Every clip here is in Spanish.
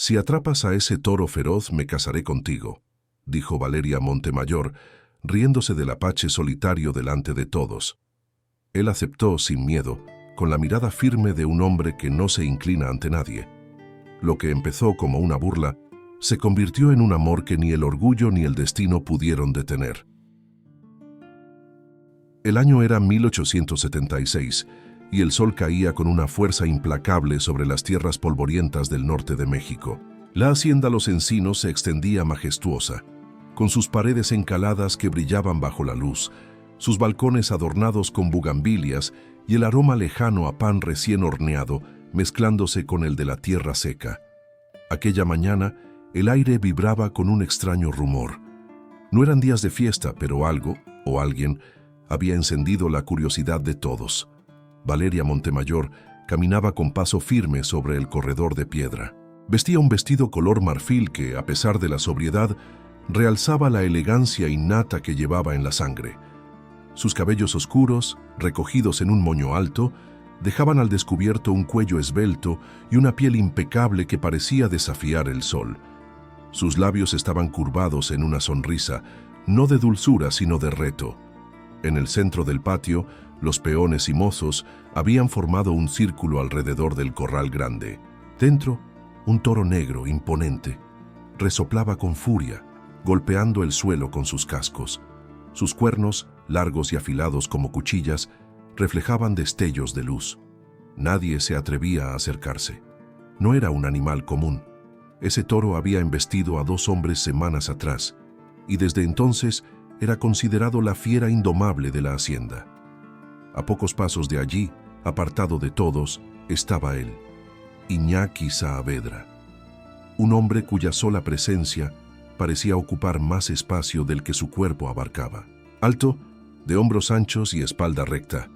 «Si atrapas a ese toro feroz, me casaré contigo», dijo Valeria Montemayor, riéndose del apache solitario delante de todos. Él aceptó sin miedo, con la mirada firme de un hombre que no se inclina ante nadie. Lo que empezó como una burla se convirtió en un amor que ni el orgullo ni el destino pudieron detener. El año era 1876 y el sol caía con una fuerza implacable sobre las tierras polvorientas del norte de México. La hacienda Los Encinos se extendía majestuosa, con sus paredes encaladas que brillaban bajo la luz, sus balcones adornados con bugambilias y el aroma lejano a pan recién horneado mezclándose con el de la tierra seca. Aquella mañana, el aire vibraba con un extraño rumor. No eran días de fiesta, pero algo, o alguien, había encendido la curiosidad de todos. Valeria Montemayor caminaba con paso firme sobre el corredor de piedra. Vestía un vestido color marfil que, a pesar de la sobriedad, realzaba la elegancia innata que llevaba en la sangre. Sus cabellos oscuros, recogidos en un moño alto, dejaban al descubierto un cuello esbelto y una piel impecable que parecía desafiar el sol. Sus labios estaban curvados en una sonrisa, no de dulzura sino de reto. En el centro del patio, los peones y mozos habían formado un círculo alrededor del corral grande. Dentro, un toro negro imponente resoplaba con furia, golpeando el suelo con sus cascos. Sus cuernos, largos y afilados como cuchillas, reflejaban destellos de luz. Nadie se atrevía a acercarse. No era un animal común. Ese toro había embestido a 2 hombres semanas atrás, y desde entonces era considerado la fiera indomable de la hacienda. A pocos pasos de allí, apartado de todos, estaba él, Iñaki Saavedra, un hombre cuya sola presencia parecía ocupar más espacio del que su cuerpo abarcaba. Alto, de hombros anchos y espalda recta,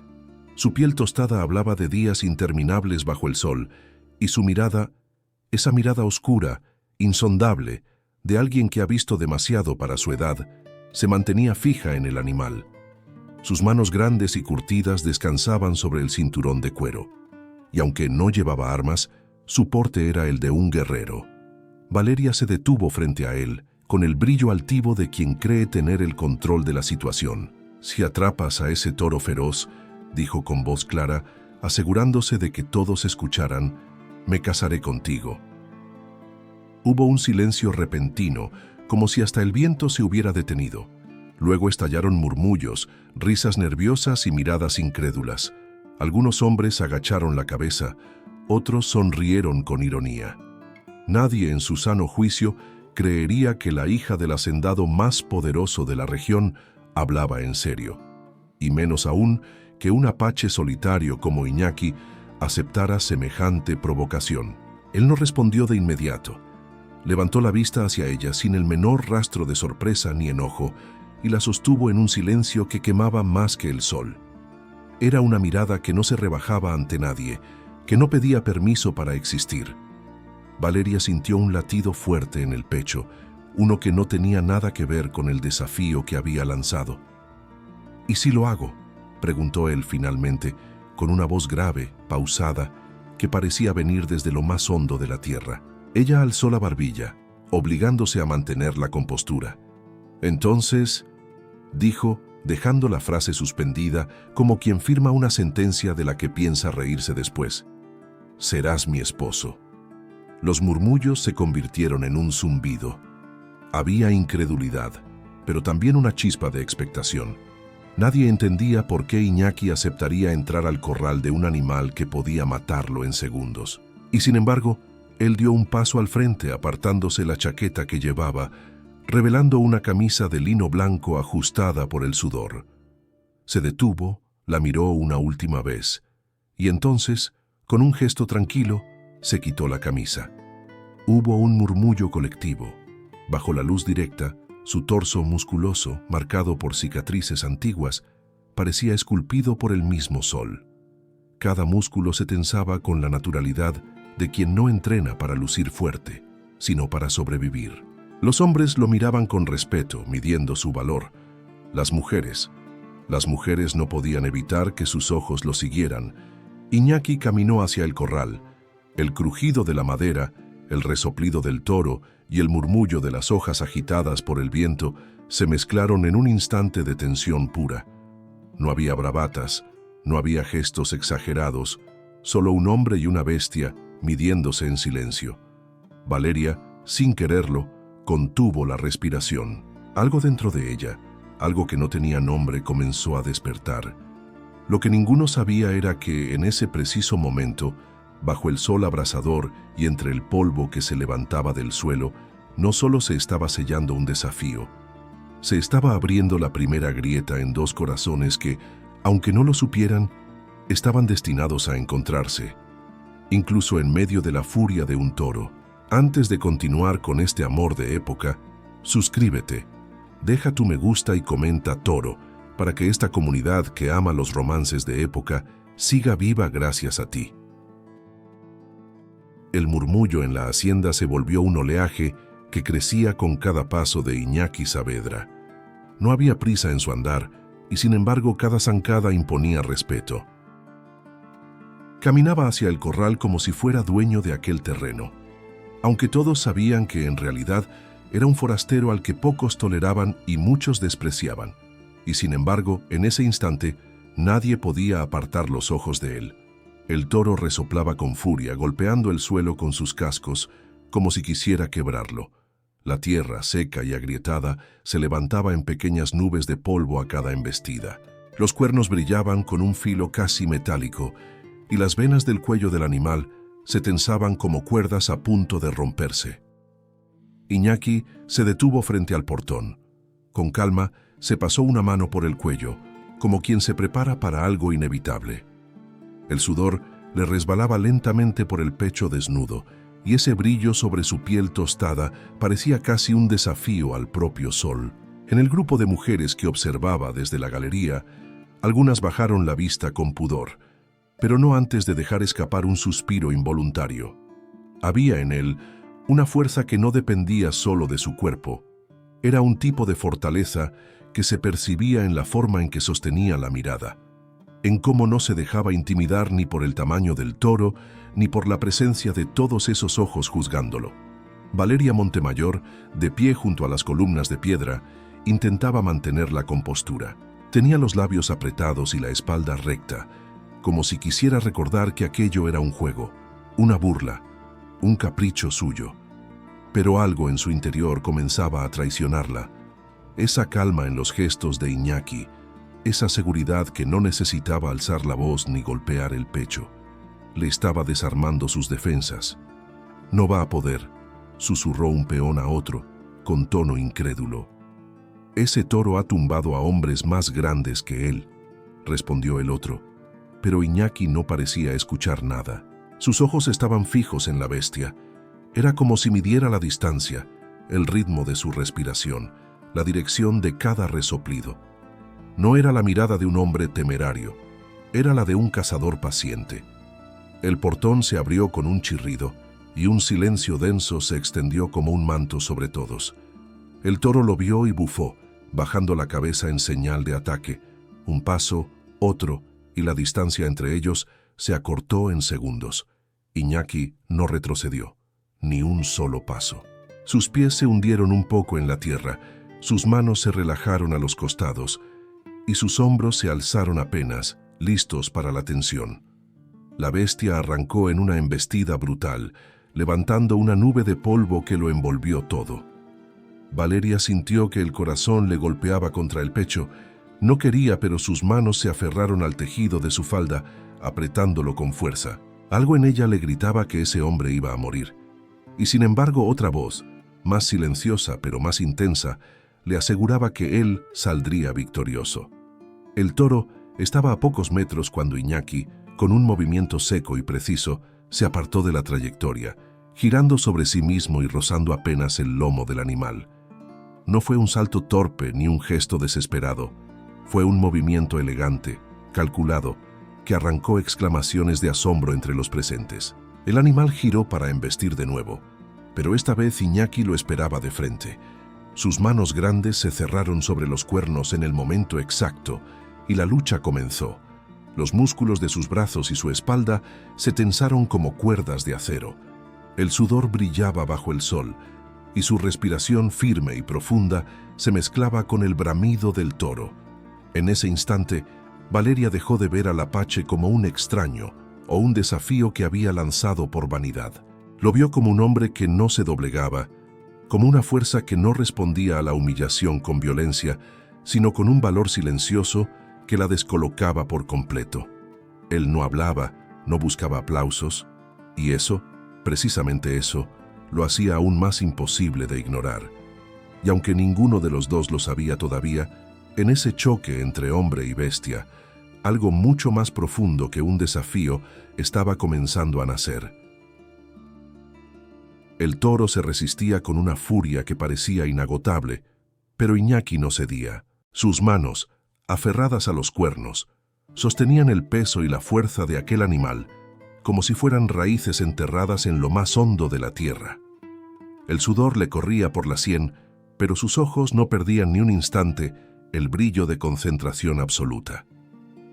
su piel tostada hablaba de días interminables bajo el sol, y su mirada, esa mirada oscura, insondable, de alguien que ha visto demasiado para su edad, se mantenía fija en el animal. Sus manos grandes y curtidas descansaban sobre el cinturón de cuero, y aunque no llevaba armas, su porte era el de un guerrero. Valeria se detuvo frente a él, con el brillo altivo de quien cree tener el control de la situación. «Si atrapas a ese toro feroz», dijo con voz clara, asegurándose de que todos escucharan, «me casaré contigo». Hubo un silencio repentino, como si hasta el viento se hubiera detenido. Luego estallaron murmullos, risas nerviosas y miradas incrédulas. Algunos hombres agacharon la cabeza, otros sonrieron con ironía. Nadie en su sano juicio creería que la hija del hacendado más poderoso de la región hablaba en serio, y menos aún que un apache solitario como Iñaki aceptara semejante provocación. Él no respondió de inmediato. Levantó la vista hacia ella sin el menor rastro de sorpresa ni enojo y la sostuvo en un silencio que quemaba más que el sol. Era una mirada que no se rebajaba ante nadie, que no pedía permiso para existir. Valeria sintió un latido fuerte en el pecho, uno que no tenía nada que ver con el desafío que había lanzado. «¿Y si lo hago?», preguntó él finalmente, con una voz grave, pausada, que parecía venir desde lo más hondo de la tierra. Ella alzó la barbilla, obligándose a mantener la compostura. «Entonces», dijo, dejando la frase suspendida como quien firma una sentencia de la que piensa reírse después, «serás mi esposo». Los murmullos se convirtieron en un zumbido. Había incredulidad, pero también una chispa de expectación. Nadie entendía por qué Iñaki aceptaría entrar al corral de un animal que podía matarlo en segundos. Y sin embargo, él dio un paso al frente apartándose la chaqueta que llevaba, revelando una camisa de lino blanco ajustada por el sudor. Se detuvo, la miró una última vez, y entonces, con un gesto tranquilo, se quitó la camisa. Hubo un murmullo colectivo. Bajo la luz directa, su torso musculoso, marcado por cicatrices antiguas, parecía esculpido por el mismo sol. Cada músculo se tensaba con la naturalidad de quien no entrena para lucir fuerte, sino para sobrevivir. Los hombres lo miraban con respeto, midiendo su valor. Las mujeres no podían evitar que sus ojos lo siguieran. Iñaki caminó hacia el corral. El crujido de la madera, El resoplido del toro y el murmullo de las hojas agitadas por el viento se mezclaron en un instante de tensión pura. No había bravatas, no había gestos exagerados, solo un hombre y una bestia midiéndose en silencio. Valeria, sin quererlo, contuvo la respiración. Algo dentro de ella, algo que no tenía nombre, comenzó a despertar. Lo que ninguno sabía era que en ese preciso momento, bajo el sol abrasador y entre el polvo que se levantaba del suelo, no solo se estaba sellando un desafío, se estaba abriendo la primera grieta en dos corazones que, aunque no lo supieran, estaban destinados a encontrarse, incluso en medio de la furia de un toro. Antes de continuar con este amor de época, suscríbete, deja tu me gusta y comenta Toro, para que esta comunidad que ama los romances de época siga viva gracias a ti. El murmullo en la hacienda se volvió un oleaje que crecía con cada paso de Iñaki Saavedra. No había prisa en su andar, y sin embargo cada zancada imponía respeto. Caminaba hacia el corral como si fuera dueño de aquel terreno, aunque todos sabían que en realidad era un forastero al que pocos toleraban y muchos despreciaban. Y sin embargo, en ese instante, nadie podía apartar los ojos de él. El toro resoplaba con furia, golpeando el suelo con sus cascos, como si quisiera quebrarlo. La tierra, seca y agrietada, se levantaba en pequeñas nubes de polvo a cada embestida. Los cuernos brillaban con un filo casi metálico, y las venas del cuello del animal se tensaban como cuerdas a punto de romperse. Iñaki se detuvo frente al portón. Con calma, se pasó una mano por el cuello, como quien se prepara para algo inevitable. El sudor le resbalaba lentamente por el pecho desnudo, y ese brillo sobre su piel tostada parecía casi un desafío al propio sol. En el grupo de mujeres que observaba desde la galería, algunas bajaron la vista con pudor, pero no antes de dejar escapar un suspiro involuntario. Había en él una fuerza que no dependía solo de su cuerpo. Era un tipo de fortaleza que se percibía en la forma en que sostenía la mirada, en cómo no se dejaba intimidar ni por el tamaño del toro, ni por la presencia de todos esos ojos juzgándolo. Valeria Montemayor, de pie junto a las columnas de piedra, intentaba mantener la compostura. Tenía los labios apretados y la espalda recta, como si quisiera recordar que aquello era un juego, una burla, un capricho suyo. Pero algo en su interior comenzaba a traicionarla. Esa calma en los gestos de Iñaki, esa seguridad que no necesitaba alzar la voz ni golpear el pecho, le estaba desarmando sus defensas. «No va a poder», susurró un peón a otro, con tono incrédulo. «Ese toro ha tumbado a hombres más grandes que él», respondió el otro. Pero Iñaki no parecía escuchar nada. Sus ojos estaban fijos en la bestia. Era como si midiera la distancia, el ritmo de su respiración, la dirección de cada resoplido. No era la mirada de un hombre temerario, era la de un cazador paciente. El portón se abrió con un chirrido y un silencio denso se extendió como un manto sobre todos. El toro lo vio y bufó, bajando la cabeza en señal de ataque. Un paso, otro, y la distancia entre ellos se acortó en segundos. Iñaki no retrocedió, ni un solo paso. Sus pies se hundieron un poco en la tierra, sus manos se relajaron a los costados, y sus hombros se alzaron apenas, listos para la tensión. La bestia arrancó en una embestida brutal, levantando una nube de polvo que lo envolvió todo. Valeria sintió que el corazón le golpeaba contra el pecho. No quería, pero sus manos se aferraron al tejido de su falda, apretándolo con fuerza. Algo en ella le gritaba que ese hombre iba a morir. Y sin embargo otra voz, más silenciosa pero más intensa, le aseguraba que él saldría victorioso. El toro estaba a pocos metros cuando Iñaki, con un movimiento seco y preciso, se apartó de la trayectoria, girando sobre sí mismo y rozando apenas el lomo del animal. No fue un salto torpe ni un gesto desesperado. Fue un movimiento elegante, calculado, que arrancó exclamaciones de asombro entre los presentes. El animal giró para embestir de nuevo, pero esta vez Iñaki lo esperaba de frente. Sus manos grandes se cerraron sobre los cuernos en el momento exacto, y la lucha comenzó. Los músculos de sus brazos y su espalda se tensaron como cuerdas de acero. El sudor brillaba bajo el sol, y su respiración firme y profunda se mezclaba con el bramido del toro. En ese instante, Valeria dejó de ver al apache como un extraño o un desafío que había lanzado por vanidad. Lo vio como un hombre que no se doblegaba, como una fuerza que no respondía a la humillación con violencia, sino con un valor silencioso que la descolocaba por completo. Él no hablaba, no buscaba aplausos, y eso, precisamente eso, lo hacía aún más imposible de ignorar. Y aunque ninguno de los dos lo sabía todavía, en ese choque entre hombre y bestia, algo mucho más profundo que un desafío estaba comenzando a nacer. El toro se resistía con una furia que parecía inagotable, pero Iñaki no cedía. Sus manos, aferradas a los cuernos, sostenían el peso y la fuerza de aquel animal, como si fueran raíces enterradas en lo más hondo de la tierra. El sudor le corría por la sien, pero sus ojos no perdían ni un instante el brillo de concentración absoluta.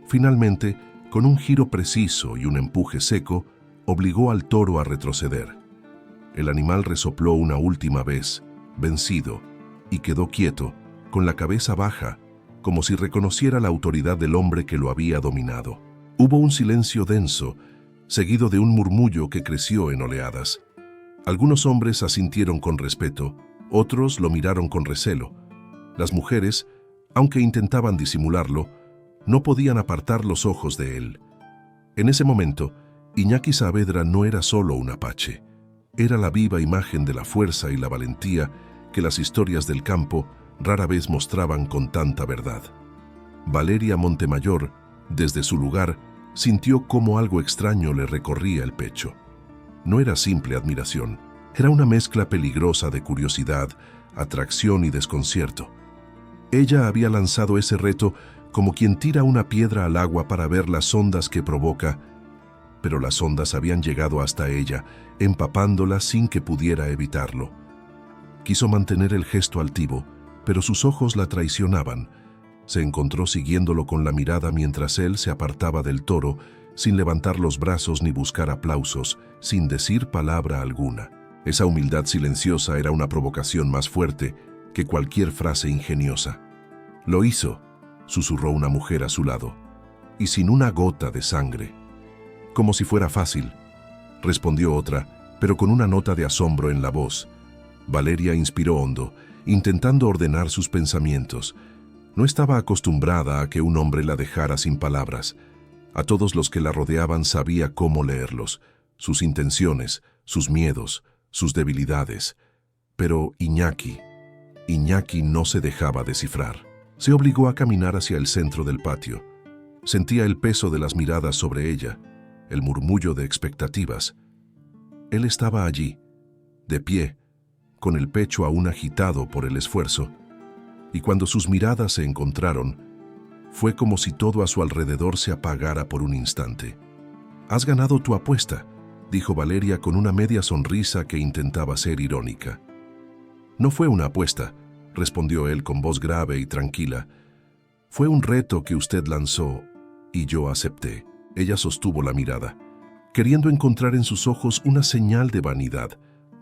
Finalmente, con un giro preciso y un empuje seco, obligó al toro a retroceder. El animal resopló una última vez, vencido, y quedó quieto, con la cabeza baja, como si reconociera la autoridad del hombre que lo había dominado. Hubo un silencio denso, seguido de un murmullo que creció en oleadas. Algunos hombres asintieron con respeto, otros lo miraron con recelo. Las mujeres, aunque intentaban disimularlo, no podían apartar los ojos de él. En ese momento, Iñaki Saavedra no era solo un apache. Era la viva imagen de la fuerza y la valentía que las historias del campo rara vez mostraban con tanta verdad. Valeria Montemayor, desde su lugar, sintió cómo algo extraño le recorría el pecho. No era simple admiración, era una mezcla peligrosa de curiosidad, atracción y desconcierto. Ella había lanzado ese reto como quien tira una piedra al agua para ver las ondas que provoca, pero las ondas habían llegado hasta ella, empapándola sin que pudiera evitarlo. Quiso mantener el gesto altivo, pero sus ojos la traicionaban. Se encontró siguiéndolo con la mirada mientras él se apartaba del toro, sin levantar los brazos ni buscar aplausos, sin decir palabra alguna. Esa humildad silenciosa era una provocación más fuerte que cualquier frase ingeniosa. «Lo hizo», susurró una mujer a su lado, «y sin una gota de sangre». «Como si fuera fácil», respondió otra, pero con una nota de asombro en la voz. Valeria inspiró hondo, intentando ordenar sus pensamientos. No estaba acostumbrada a que un hombre la dejara sin palabras. A todos los que la rodeaban sabía cómo leerlos, sus intenciones, sus miedos, sus debilidades. Pero Iñaki no se dejaba descifrar. Se obligó a caminar hacia el centro del patio. Sentía el peso de las miradas sobre ella, el murmullo de expectativas. Él estaba allí, de pie, con el pecho aún agitado por el esfuerzo, y cuando sus miradas se encontraron, fue como si todo a su alrededor se apagara por un instante. «Has ganado tu apuesta», dijo Valeria con una media sonrisa que intentaba ser irónica. «No fue una apuesta», respondió él con voz grave y tranquila. «Fue un reto que usted lanzó y yo acepté». Ella sostuvo la mirada, queriendo encontrar en sus ojos una señal de vanidad,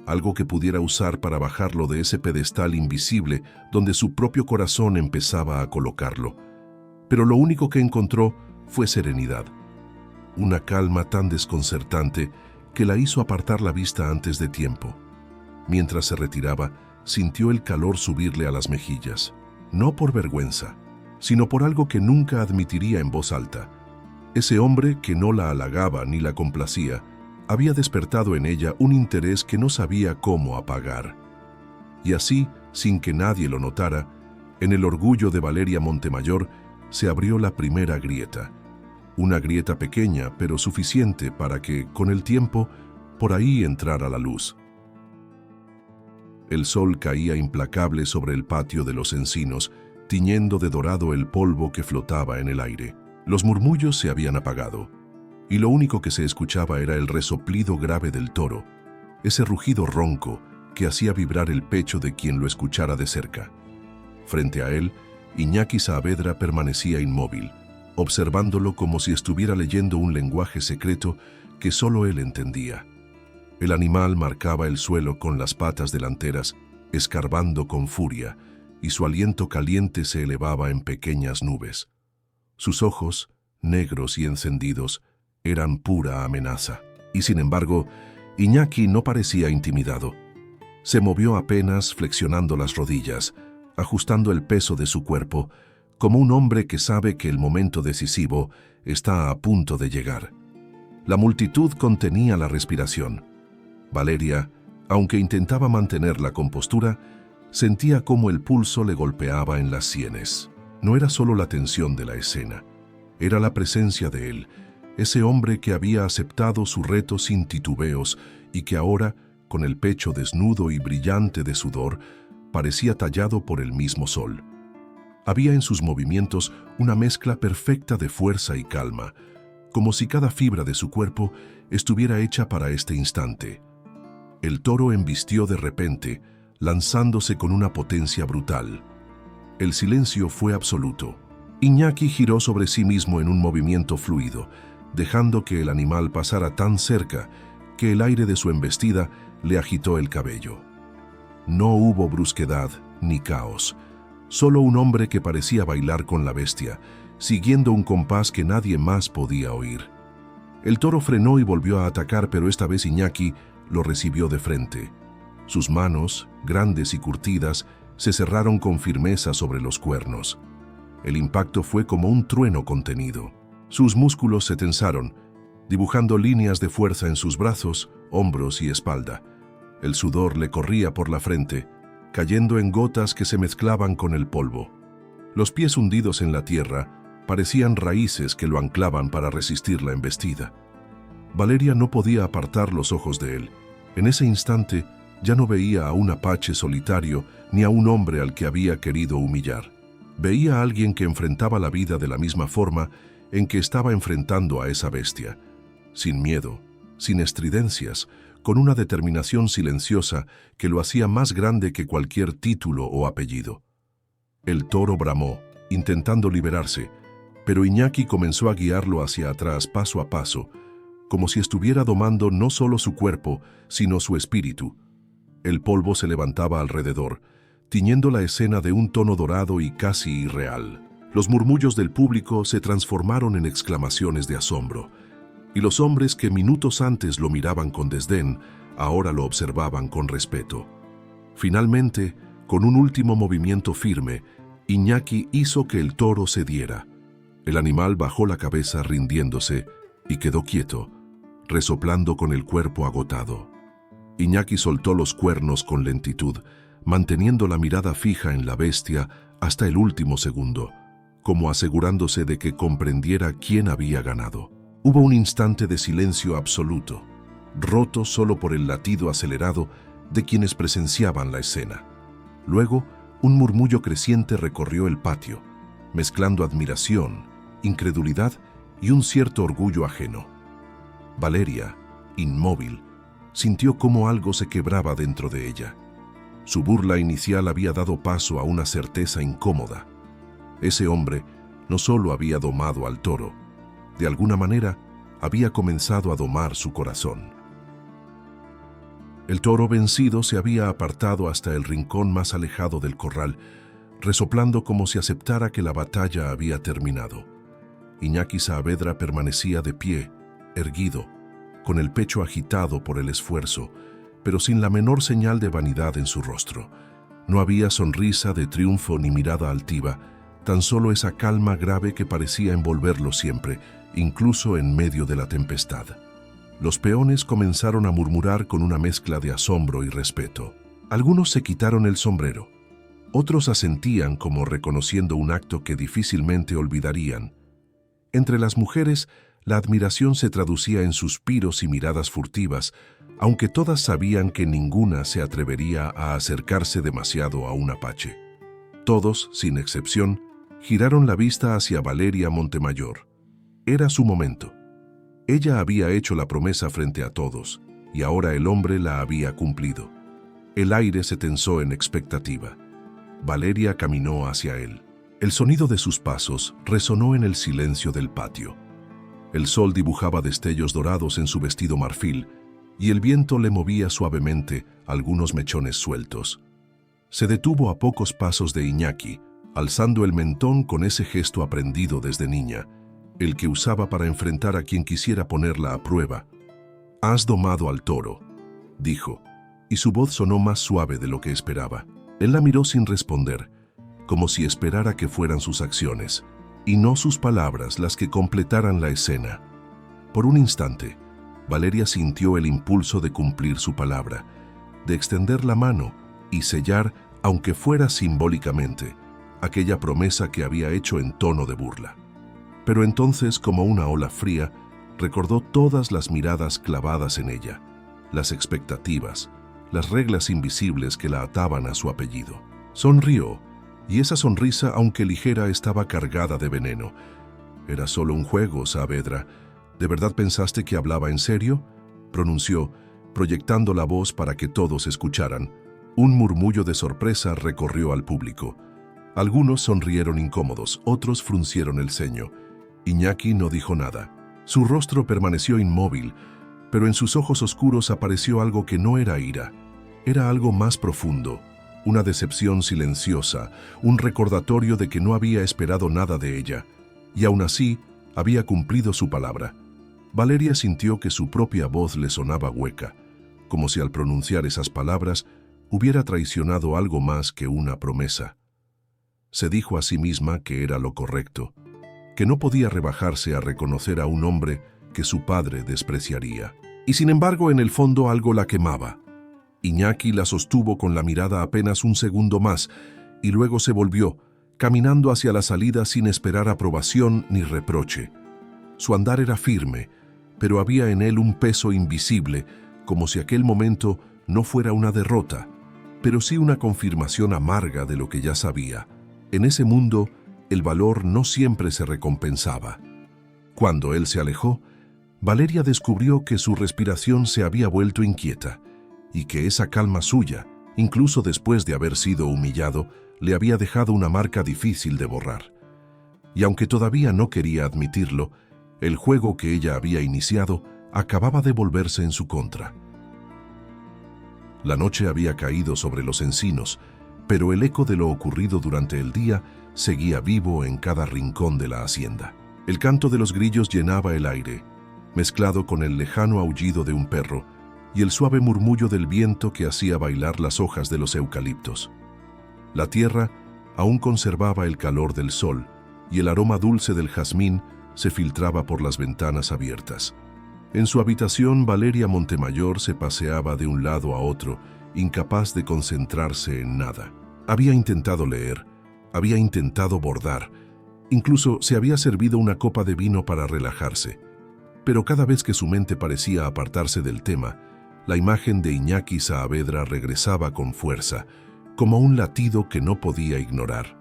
algo que pudiera usar para bajarlo de ese pedestal invisible donde su propio corazón empezaba a colocarlo. Pero lo único que encontró fue serenidad, una calma tan desconcertante que la hizo apartar la vista antes de tiempo. Mientras se retiraba, sintió el calor subirle a las mejillas, no por vergüenza, sino por algo que nunca admitiría en voz alta. Ese hombre que no la halagaba ni la complacía, había despertado en ella un interés que no sabía cómo apagar. Y así, sin que nadie lo notara, en el orgullo de Valeria Montemayor se abrió la primera grieta. Una grieta pequeña, pero suficiente para que, con el tiempo, por ahí entrara la luz. El sol caía implacable sobre el patio de los encinos, tiñendo de dorado el polvo que flotaba en el aire. Los murmullos se habían apagado, y lo único que se escuchaba era el resoplido grave del toro, ese rugido ronco que hacía vibrar el pecho de quien lo escuchara de cerca. Frente a él, Iñaki Saavedra permanecía inmóvil, observándolo como si estuviera leyendo un lenguaje secreto que solo él entendía. El animal marcaba el suelo con las patas delanteras, escarbando con furia, y su aliento caliente se elevaba en pequeñas nubes. Sus ojos, negros y encendidos, eran pura amenaza. Y sin embargo, Iñaki no parecía intimidado. Se movió apenas flexionando las rodillas, ajustando el peso de su cuerpo, como un hombre que sabe que el momento decisivo está a punto de llegar. La multitud contenía la respiración. Valeria, aunque intentaba mantener la compostura, sentía cómo el pulso le golpeaba en las sienes. No era solo la tensión de la escena, era la presencia de él, ese hombre que había aceptado su reto sin titubeos y que ahora, con el pecho desnudo y brillante de sudor, parecía tallado por el mismo sol. Había en sus movimientos una mezcla perfecta de fuerza y calma, como si cada fibra de su cuerpo estuviera hecha para este instante. El toro embistió de repente, lanzándose con una potencia brutal. El silencio fue absoluto. Iñaki giró sobre sí mismo en un movimiento fluido, dejando que el animal pasara tan cerca que el aire de su embestida le agitó el cabello. No hubo brusquedad ni caos, solo un hombre que parecía bailar con la bestia, siguiendo un compás que nadie más podía oír. El toro frenó y volvió a atacar, pero esta vez Iñaki lo recibió de frente. Sus manos, grandes y curtidas, se cerraron con firmeza sobre los cuernos. El impacto fue como un trueno contenido. Sus músculos se tensaron, dibujando líneas de fuerza en sus brazos, hombros y espalda. El sudor le corría por la frente, cayendo en gotas que se mezclaban con el polvo. Los pies hundidos en la tierra parecían raíces que lo anclaban para resistir la embestida. Valeria no podía apartar los ojos de él. En ese instante ya no veía a un apache solitario ni a un hombre al que había querido humillar. Veía a alguien que enfrentaba la vida de la misma forma en que estaba enfrentando a esa bestia, sin miedo, sin estridencias, con una determinación silenciosa que lo hacía más grande que cualquier título o apellido. El toro bramó, intentando liberarse, pero Iñaki comenzó a guiarlo hacia atrás paso a paso, como si estuviera domando no solo su cuerpo, sino su espíritu. El polvo se levantaba alrededor, tiñendo la escena de un tono dorado y casi irreal. Los murmullos del público se transformaron en exclamaciones de asombro, y los hombres que minutos antes lo miraban con desdén, ahora lo observaban con respeto. Finalmente, con un último movimiento firme, Iñaki hizo que el toro cediera. El animal bajó la cabeza rindiéndose y quedó quieto, resoplando con el cuerpo agotado. Iñaki soltó los cuernos con lentitud, manteniendo la mirada fija en la bestia hasta el último segundo, como asegurándose de que comprendiera quién había ganado. Hubo un instante de silencio absoluto, roto solo por el latido acelerado de quienes presenciaban la escena. Luego, un murmullo creciente recorrió el patio, mezclando admiración, incredulidad y un cierto orgullo ajeno. Valeria, inmóvil, sintió cómo algo se quebraba dentro de ella. Su burla inicial había dado paso a una certeza incómoda. Ese hombre no solo había domado al toro, de alguna manera había comenzado a domar su corazón. El toro vencido se había apartado hasta el rincón más alejado del corral, resoplando como si aceptara que la batalla había terminado. Iñaki Saavedra permanecía de pie, erguido, con el pecho agitado por el esfuerzo, pero sin la menor señal de vanidad en su rostro. No había sonrisa de triunfo ni mirada altiva, tan solo esa calma grave que parecía envolverlo siempre, incluso en medio de la tempestad. Los peones comenzaron a murmurar con una mezcla de asombro y respeto. Algunos se quitaron el sombrero. Otros asentían como reconociendo un acto que difícilmente olvidarían. Entre las mujeres, la admiración se traducía en suspiros y miradas furtivas, aunque todas sabían que ninguna se atrevería a acercarse demasiado a un apache. Todos, sin excepción, giraron la vista hacia Valeria Montemayor. Era su momento. Ella había hecho la promesa frente a todos, y ahora el hombre la había cumplido. El aire se tensó en expectativa. Valeria caminó hacia él. El sonido de sus pasos resonó en el silencio del patio. El sol dibujaba destellos dorados en su vestido marfil, y el viento le movía suavemente algunos mechones sueltos. Se detuvo a pocos pasos de Iñaki, alzando el mentón con ese gesto aprendido desde niña, el que usaba para enfrentar a quien quisiera ponerla a prueba. «Has domado al toro», dijo, y su voz sonó más suave de lo que esperaba. Él la miró sin responder, como si esperara que fueran sus acciones, y no sus palabras las que completaran la escena. Por un instante, Valeria sintió el impulso de cumplir su palabra, de extender la mano y sellar, aunque fuera simbólicamente, aquella promesa que había hecho en tono de burla. Pero entonces, como una ola fría, recordó todas las miradas clavadas en ella, las expectativas, las reglas invisibles que la ataban a su apellido. Sonrió, y esa sonrisa, aunque ligera, estaba cargada de veneno. «Era solo un juego, Saavedra. ¿De verdad pensaste que hablaba en serio?», pronunció, proyectando la voz para que todos escucharan. Un murmullo de sorpresa recorrió al público. Algunos sonrieron incómodos, otros fruncieron el ceño. Iñaki no dijo nada. Su rostro permaneció inmóvil, pero en sus ojos oscuros apareció algo que no era ira. Era algo más profundo, una decepción silenciosa, un recordatorio de que no había esperado nada de ella, y aún así había cumplido su palabra. Valeria sintió que su propia voz le sonaba hueca, como si al pronunciar esas palabras hubiera traicionado algo más que una promesa. Se dijo a sí misma que era lo correcto, que no podía rebajarse a reconocer a un hombre que su padre despreciaría. Y sin embargo, en el fondo algo la quemaba. Iñaki la sostuvo con la mirada apenas un segundo más, y luego se volvió, caminando hacia la salida sin esperar aprobación ni reproche. Su andar era firme, pero había en él un peso invisible, como si aquel momento no fuera una derrota, pero sí una confirmación amarga de lo que ya sabía. En ese mundo, el valor no siempre se recompensaba. Cuando él se alejó, Valeria descubrió que su respiración se había vuelto inquieta y que esa calma suya, incluso después de haber sido humillado, le había dejado una marca difícil de borrar. Y aunque todavía no quería admitirlo, el juego que ella había iniciado acababa de volverse en su contra. La noche había caído sobre los encinos, pero el eco de lo ocurrido durante el día seguía vivo en cada rincón de la hacienda. El canto de los grillos llenaba el aire, mezclado con el lejano aullido de un perro y el suave murmullo del viento que hacía bailar las hojas de los eucaliptos. La tierra aún conservaba el calor del sol y el aroma dulce del jazmín se filtraba por las ventanas abiertas. En su habitación, Valeria Montemayor se paseaba de un lado a otro, incapaz de concentrarse en nada. Había intentado leer, había intentado bordar, incluso se había servido una copa de vino para relajarse. Pero cada vez que su mente parecía apartarse del tema, la imagen de Iñaki Saavedra regresaba con fuerza, como un latido que no podía ignorar.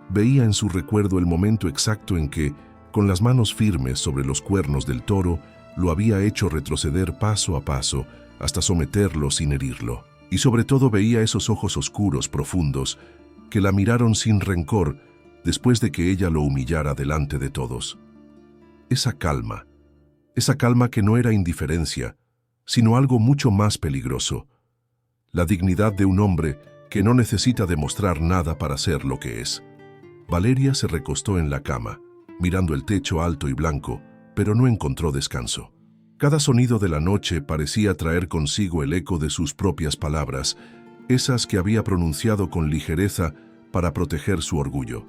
Veía en su recuerdo el momento exacto en que, con las manos firmes sobre los cuernos del toro, lo había hecho retroceder paso a paso hasta someterlo sin herirlo. Y sobre todo veía esos ojos oscuros, profundos, que la miraron sin rencor después de que ella lo humillara delante de todos. Esa calma que no era indiferencia, sino algo mucho más peligroso. La dignidad de un hombre que no necesita demostrar nada para ser lo que es. Valeria se recostó en la cama, mirando el techo alto y blanco, pero no encontró descanso. Cada sonido de la noche parecía traer consigo el eco de sus propias palabras, esas que había pronunciado con ligereza para proteger su orgullo.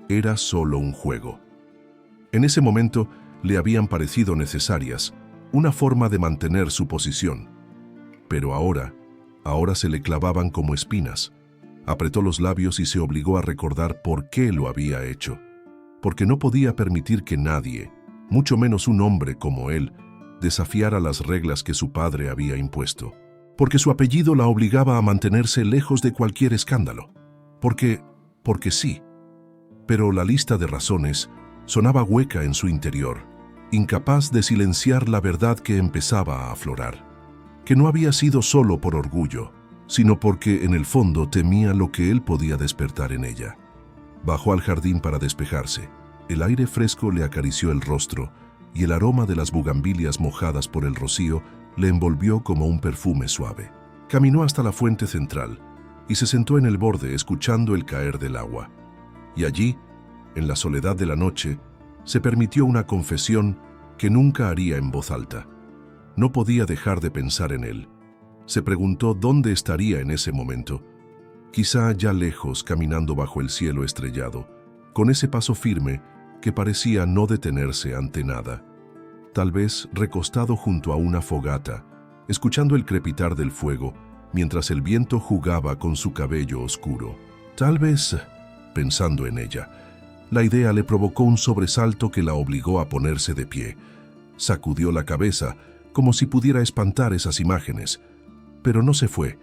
Era solo un juego. En ese momento le habían parecido necesarias, una forma de mantener su posición. Pero ahora se le clavaban como espinas. Apretó los labios y se obligó a recordar por qué lo había hecho. Porque no podía permitir que nadie, mucho menos un hombre como él, desafiara las reglas que su padre había impuesto. Porque su apellido la obligaba a mantenerse lejos de cualquier escándalo. Porque sí. Pero la lista de razones sonaba hueca en su interior, incapaz de silenciar la verdad que empezaba a aflorar. Que no había sido solo por orgullo, sino porque en el fondo temía lo que él podía despertar en ella. Bajó al jardín para despejarse. El aire fresco le acarició el rostro y el aroma de las bugambilias mojadas por el rocío le envolvió como un perfume suave. Caminó hasta la fuente central y se sentó en el borde escuchando el caer del agua. Y allí, en la soledad de la noche, se permitió una confesión que nunca haría en voz alta. No podía dejar de pensar en él. Se preguntó dónde estaría en ese momento. Quizá ya lejos, caminando bajo el cielo estrellado, con ese paso firme que parecía no detenerse ante nada. Tal vez recostado junto a una fogata, escuchando el crepitar del fuego, mientras el viento jugaba con su cabello oscuro. Tal vez, pensando en ella, la idea le provocó un sobresalto que la obligó a ponerse de pie. Sacudió la cabeza, como si pudiera espantar esas imágenes, pero no se fue.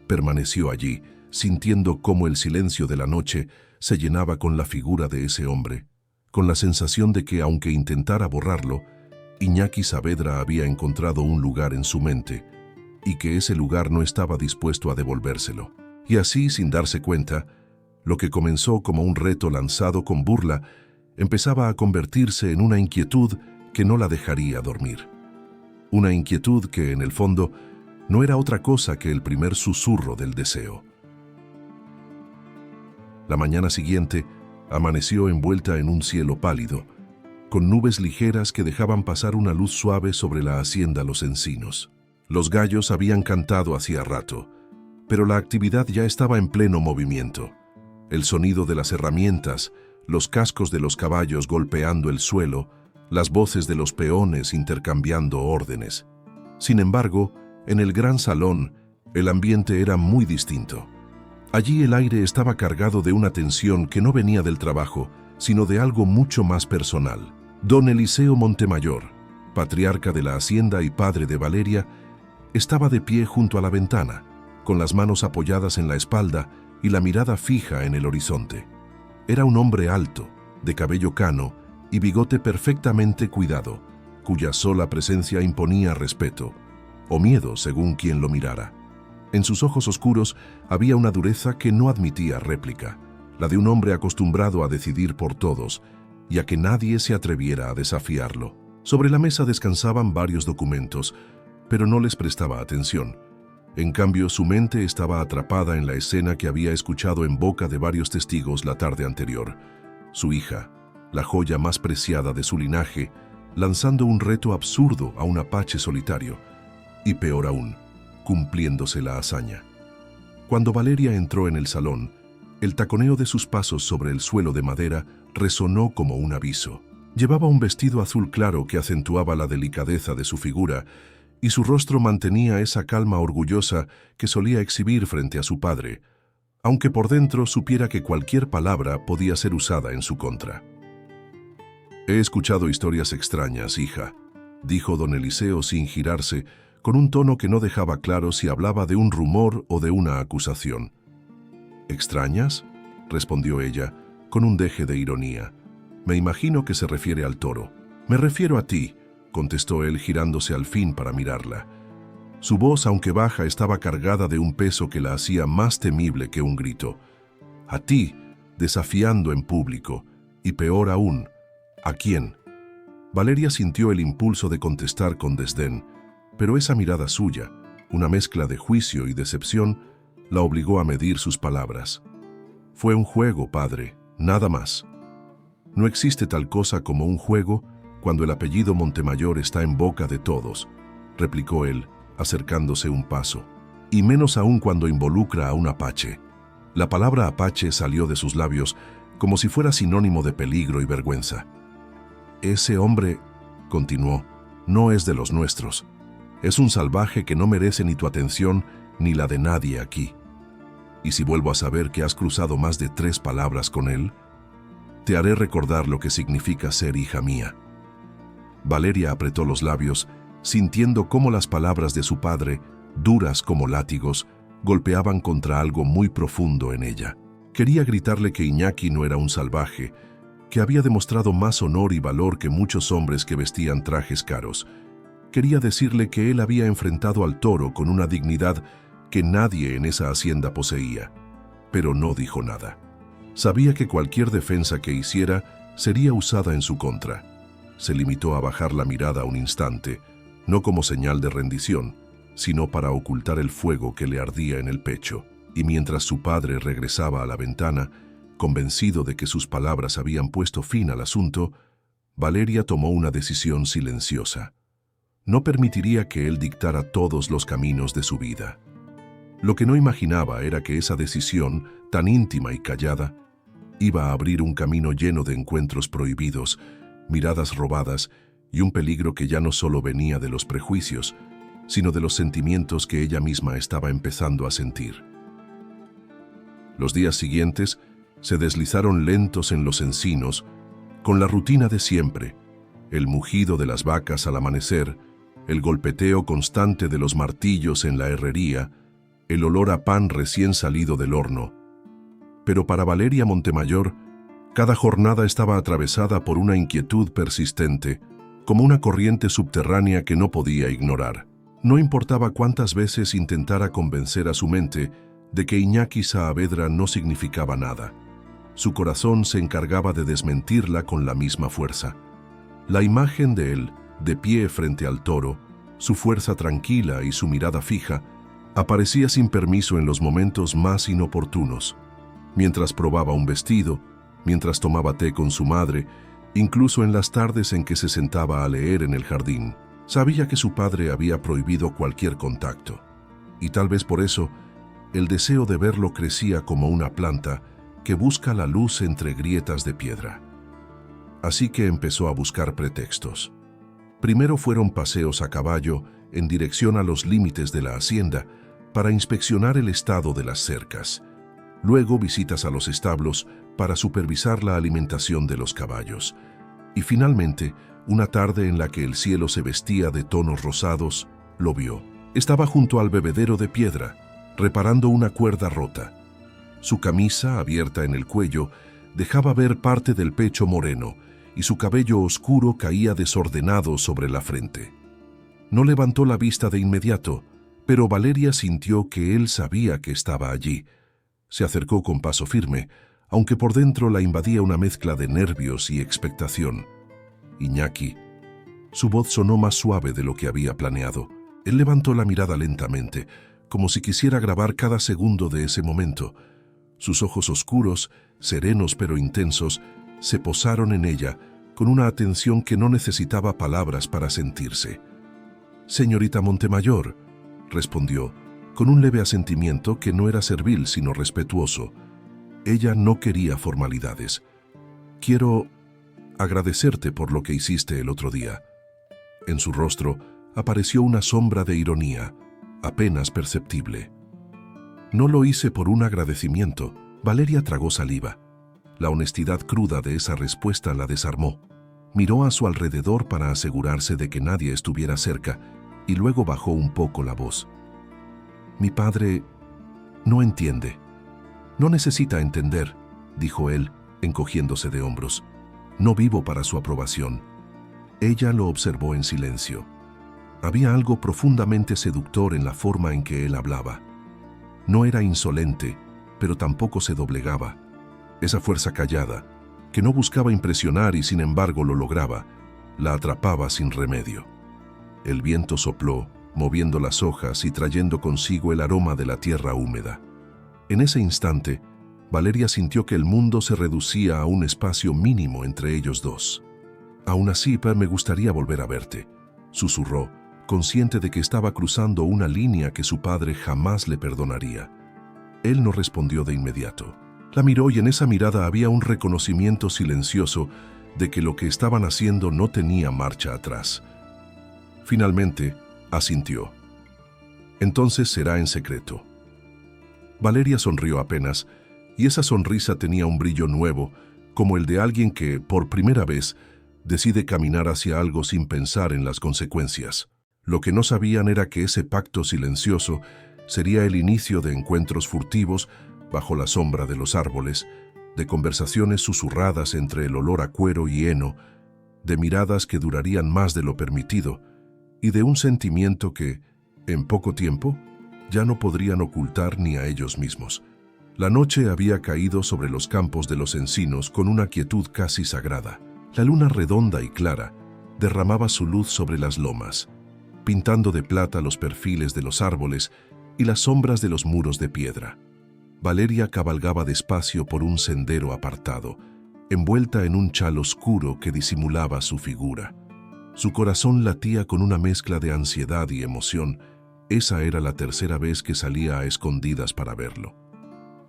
Permaneció allí, sintiendo cómo el silencio de la noche se llenaba con la figura de ese hombre, con la sensación de que, aunque intentara borrarlo, Iñaki Saavedra había encontrado un lugar en su mente y que ese lugar no estaba dispuesto a devolvérselo. Y así, sin darse cuenta, lo que comenzó como un reto lanzado con burla empezaba a convertirse en una inquietud que no la dejaría dormir. Una inquietud que, en el fondo, no era otra cosa que el primer susurro del deseo. La mañana siguiente amaneció envuelta en un cielo pálido, con nubes ligeras que dejaban pasar una luz suave sobre la hacienda Los Encinos. Los gallos habían cantado hacía rato, pero la actividad ya estaba en pleno movimiento. El sonido de las herramientas, los cascos de los caballos golpeando el suelo, las voces de los peones intercambiando órdenes. Sin embargo, en el gran salón, el ambiente era muy distinto. Allí el aire estaba cargado de una tensión que no venía del trabajo, sino de algo mucho más personal. Don Eliseo Montemayor, patriarca de la hacienda y padre de Valeria, estaba de pie junto a la ventana, con las manos apoyadas en la espalda y la mirada fija en el horizonte. Era un hombre alto, de cabello cano y bigote perfectamente cuidado, cuya sola presencia imponía respeto, o miedo según quien lo mirara. En sus ojos oscuros había una dureza que no admitía réplica, la de un hombre acostumbrado a decidir por todos y a que nadie se atreviera a desafiarlo. Sobre la mesa descansaban varios documentos, pero no les prestaba atención. En cambio, su mente estaba atrapada en la escena que había escuchado en boca de varios testigos la tarde anterior. Su hija, la joya más preciada de su linaje, lanzando un reto absurdo a un apache solitario, y peor aún, cumpliéndose la hazaña. Cuando Valeria entró en el salón, el taconeo de sus pasos sobre el suelo de madera resonó como un aviso. Llevaba un vestido azul claro que acentuaba la delicadeza de su figura, y su rostro mantenía esa calma orgullosa que solía exhibir frente a su padre, aunque por dentro supiera que cualquier palabra podía ser usada en su contra. «He escuchado historias extrañas, hija», dijo don Eliseo sin girarse, con un tono que no dejaba claro si hablaba de un rumor o de una acusación. «¿Extrañas?», respondió ella, con un deje de ironía. «Me imagino que se refiere al toro». «Me refiero a ti», contestó él girándose al fin para mirarla. Su voz, aunque baja, estaba cargada de un peso que la hacía más temible que un grito. «A ti, desafiando en público, y peor aún, ¿a quién?». Valeria sintió el impulso de contestar con desdén, pero esa mirada suya, una mezcla de juicio y decepción, la obligó a medir sus palabras. «Fue un juego, padre, nada más». «No existe tal cosa como un juego cuando el apellido Montemayor está en boca de todos», replicó él, acercándose un paso. «Y menos aún cuando involucra a un apache». La palabra apache salió de sus labios como si fuera sinónimo de peligro y vergüenza. «Ese hombre», continuó, «no es de los nuestros. Es un salvaje que no merece ni tu atención ni la de nadie aquí. Y si vuelvo a saber que has cruzado más de 3 palabras con él, te haré recordar lo que significa ser hija mía». Valeria apretó los labios, sintiendo cómo las palabras de su padre, duras como látigos, golpeaban contra algo muy profundo en ella. Quería gritarle que Iñaki no era un salvaje, que había demostrado más honor y valor que muchos hombres que vestían trajes caros. Quería decirle que él había enfrentado al toro con una dignidad que nadie en esa hacienda poseía, pero no dijo nada. Sabía que cualquier defensa que hiciera sería usada en su contra. Se limitó a bajar la mirada un instante, no como señal de rendición, sino para ocultar el fuego que le ardía en el pecho. Y mientras su padre regresaba a la ventana, convencido de que sus palabras habían puesto fin al asunto, Valeria tomó una decisión silenciosa. No permitiría que él dictara todos los caminos de su vida. Lo que no imaginaba era que esa decisión, tan íntima y callada, iba a abrir un camino lleno de encuentros prohibidos, miradas robadas y un peligro que ya no solo venía de los prejuicios, sino de los sentimientos que ella misma estaba empezando a sentir. Los días siguientes se deslizaron lentos en los encinos, con la rutina de siempre, el mugido de las vacas al amanecer, el golpeteo constante de los martillos en la herrería, el olor a pan recién salido del horno. Pero para Valeria Montemayor, cada jornada estaba atravesada por una inquietud persistente, como una corriente subterránea que no podía ignorar. No importaba cuántas veces intentara convencer a su mente de que Iñaki Saavedra no significaba nada. Su corazón se encargaba de desmentirla con la misma fuerza. La imagen de él, de pie frente al toro, su fuerza tranquila y su mirada fija, aparecía sin permiso en los momentos más inoportunos. Mientras probaba un vestido, mientras tomaba té con su madre, incluso en las tardes en que se sentaba a leer en el jardín. Sabía que su padre había prohibido cualquier contacto, y tal vez por eso, el deseo de verlo crecía como una planta que busca la luz entre grietas de piedra. Así que empezó a buscar pretextos. Primero fueron paseos a caballo en dirección a los límites de la hacienda para inspeccionar el estado de las cercas. Luego visitas a los establos para supervisar la alimentación de los caballos. Y finalmente, una tarde en la que el cielo se vestía de tonos rosados, lo vio. Estaba junto al bebedero de piedra, reparando una cuerda rota. Su camisa, abierta en el cuello, dejaba ver parte del pecho moreno, y su cabello oscuro caía desordenado sobre la frente. No levantó la vista de inmediato, pero Valeria sintió que él sabía que estaba allí. Se acercó con paso firme, aunque por dentro la invadía una mezcla de nervios y expectación. Iñaki. Su voz sonó más suave de lo que había planeado. Él levantó la mirada lentamente, como si quisiera grabar cada segundo de ese momento. Sus ojos oscuros, serenos pero intensos, se posaron en ella con una atención que no necesitaba palabras para sentirse. «Señorita Montemayor», respondió, con un leve asentimiento que no era servil sino respetuoso. Ella no quería formalidades. «Quiero agradecerte por lo que hiciste el otro día». En su rostro apareció una sombra de ironía, apenas perceptible. «No lo hice por un agradecimiento». Valeria tragó saliva. La honestidad cruda de esa respuesta la desarmó. Miró a su alrededor para asegurarse de que nadie estuviera cerca y luego bajó un poco la voz. «Mi padre no entiende». «No necesita entender», dijo él, encogiéndose de hombros. «No vivo para su aprobación». Ella lo observó en silencio. Había algo profundamente seductor en la forma en que él hablaba. No era insolente, pero tampoco se doblegaba. Esa fuerza callada, que no buscaba impresionar y sin embargo lo lograba, la atrapaba sin remedio. El viento sopló, moviendo las hojas y trayendo consigo el aroma de la tierra húmeda. En ese instante, Valeria sintió que el mundo se reducía a un espacio mínimo entre ellos dos. «Aún así, me gustaría volver a verte», susurró, consciente de que estaba cruzando una línea que su padre jamás le perdonaría. Él no respondió de inmediato. La miró y en esa mirada había un reconocimiento silencioso de que lo que estaban haciendo no tenía marcha atrás. Finalmente, asintió. «Entonces será en secreto». Valeria sonrió apenas, y esa sonrisa tenía un brillo nuevo, como el de alguien que, por primera vez, decide caminar hacia algo sin pensar en las consecuencias. Lo que no sabían era que ese pacto silencioso sería el inicio de encuentros furtivos bajo la sombra de los árboles, de conversaciones susurradas entre el olor a cuero y heno, de miradas que durarían más de lo permitido, y de un sentimiento que, en poco tiempo, ya no podrían ocultar ni a ellos mismos. La noche había caído sobre los campos de los encinos con una quietud casi sagrada. La luna redonda y clara derramaba su luz sobre las lomas. pintando de plata los perfiles de los árboles y las sombras de los muros de piedra. Valeria cabalgaba despacio por un sendero apartado, envuelta en un chal oscuro que disimulaba su figura. Su corazón latía con una mezcla de ansiedad y emoción. Esa era la tercera vez que salía a escondidas para verlo.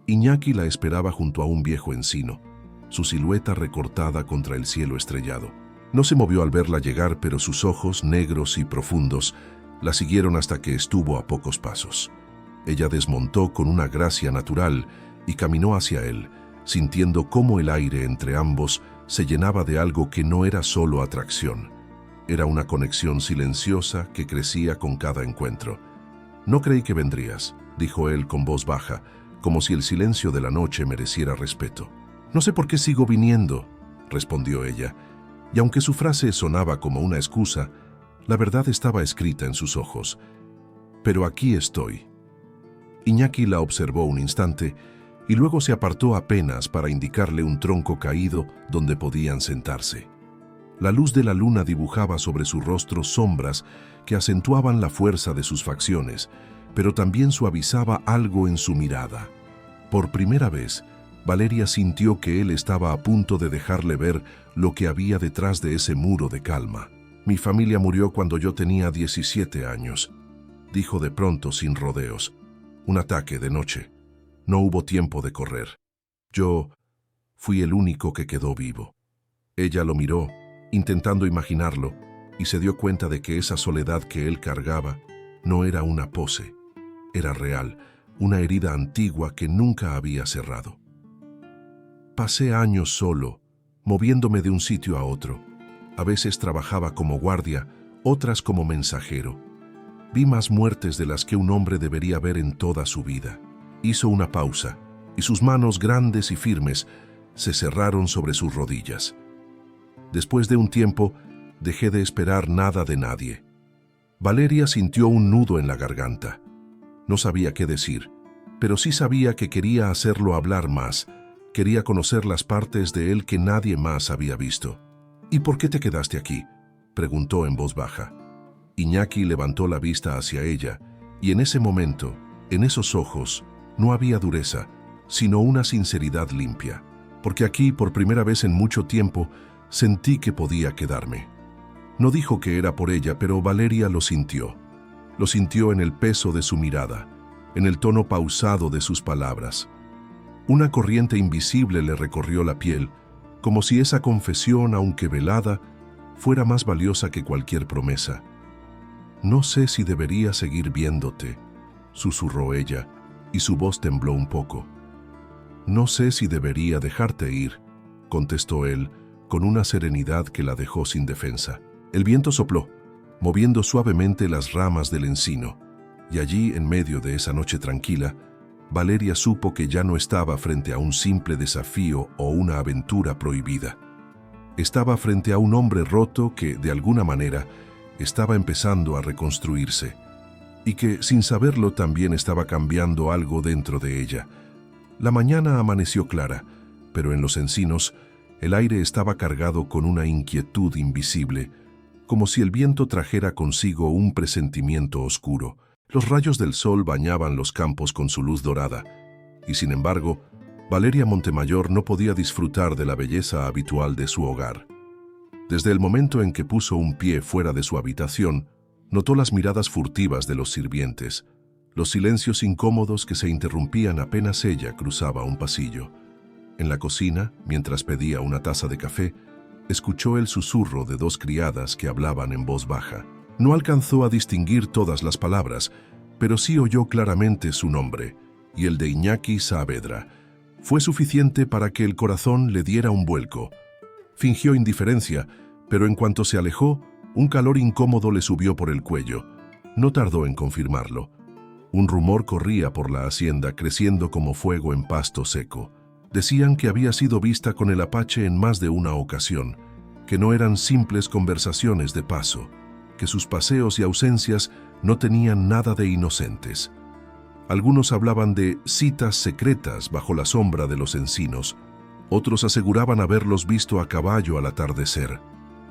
Iñaki la esperaba junto a un viejo encino, su silueta recortada contra el cielo estrellado. No se movió al verla llegar, pero sus ojos, negros y profundos, la siguieron hasta que estuvo a pocos pasos. Ella desmontó con una gracia natural y caminó hacia él, sintiendo cómo el aire entre ambos se llenaba de algo que no era solo atracción. Era una conexión silenciosa que crecía con cada encuentro. «No creí que vendrías», dijo él con voz baja, como si el silencio de la noche mereciera respeto. «No sé por qué sigo viniendo», respondió ella, y aunque su frase sonaba como una excusa, la verdad estaba escrita en sus ojos. «Pero aquí estoy». Iñaki la observó un instante y luego se apartó apenas para indicarle un tronco caído donde podían sentarse. La luz de la luna dibujaba sobre su rostro sombras que acentuaban la fuerza de sus facciones, pero también suavizaba algo en su mirada. Por primera vez, Valeria sintió que él estaba a punto de dejarle ver lo que había detrás de ese muro de calma. «Mi familia murió cuando yo tenía 17 años», dijo de pronto sin rodeos. «Un ataque de noche. No hubo tiempo de correr. Yo fui el único que quedó vivo». Ella lo miró, intentando imaginarlo, y se dio cuenta de que esa soledad que él cargaba no era una pose, era real, una herida antigua que nunca había cerrado. «Pasé años solo, moviéndome de un sitio a otro. A veces trabajaba como guardia, otras como mensajero. Vi más muertes de las que un hombre debería ver en toda su vida». Hizo una pausa, y sus manos grandes y firmes se cerraron sobre sus rodillas. «Después de un tiempo, dejé de esperar nada de nadie». Valeria sintió un nudo en la garganta. No sabía qué decir, pero sí sabía que quería hacerlo hablar más. Quería conocer las partes de él que nadie más había visto. «¿Y por qué te quedaste aquí?», preguntó en voz baja. Iñaki levantó la vista hacia ella, y en ese momento, en esos ojos, no había dureza, sino una sinceridad limpia. «Porque aquí, por primera vez en mucho tiempo, sentí que podía quedarme». No dijo que era por ella, pero Valeria lo sintió. Lo sintió en el peso de su mirada, en el tono pausado de sus palabras. Una corriente invisible le recorrió la piel, como si esa confesión, aunque velada, fuera más valiosa que cualquier promesa. «No sé si debería seguir viéndote», susurró ella, y su voz tembló un poco. «No sé si debería dejarte ir», contestó él, con una serenidad que la dejó sin defensa. El viento sopló, moviendo suavemente las ramas del encino, y allí, en medio de esa noche tranquila, Valeria supo que ya no estaba frente a un simple desafío o una aventura prohibida. Estaba frente a un hombre roto que, de alguna manera, estaba empezando a reconstruirse, y que, sin saberlo, también estaba cambiando algo dentro de ella. La mañana amaneció clara, pero en los encinos el aire estaba cargado con una inquietud invisible, como si el viento trajera consigo un presentimiento oscuro. Los rayos del sol bañaban los campos con su luz dorada, y sin embargo, Valeria Montemayor no podía disfrutar de la belleza habitual de su hogar. Desde el momento en que puso un pie fuera de su habitación, notó las miradas furtivas de los sirvientes, los silencios incómodos que se interrumpían apenas ella cruzaba un pasillo. En la cocina, mientras pedía una taza de café, escuchó el susurro de dos criadas que hablaban en voz baja. No alcanzó a distinguir todas las palabras, pero sí oyó claramente su nombre, y el de Iñaki Saavedra. Fue suficiente para que el corazón le diera un vuelco. Fingió indiferencia, pero en cuanto se alejó, un calor incómodo le subió por el cuello. No tardó en confirmarlo. Un rumor corría por la hacienda, creciendo como fuego en pasto seco. Decían que había sido vista con el Apache en más de una ocasión, que no eran simples conversaciones de paso, que sus paseos y ausencias no tenían nada de inocentes. Algunos hablaban de citas secretas bajo la sombra de los encinos, otros aseguraban haberlos visto a caballo al atardecer,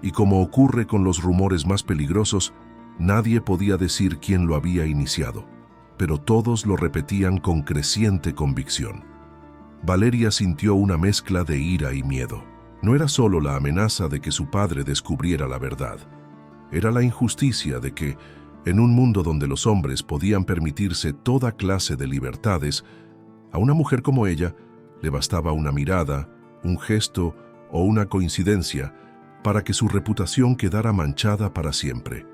y como ocurre con los rumores más peligrosos, Nadie podía decir quién lo había iniciado, pero todos lo repetían con creciente convicción. Valeria sintió una mezcla de ira y miedo. No era solo la amenaza de que su padre descubriera la verdad. Era la injusticia de que, en un mundo donde los hombres podían permitirse toda clase de libertades, a una mujer como ella le bastaba una mirada, un gesto o una coincidencia para que su reputación quedara manchada para siempre.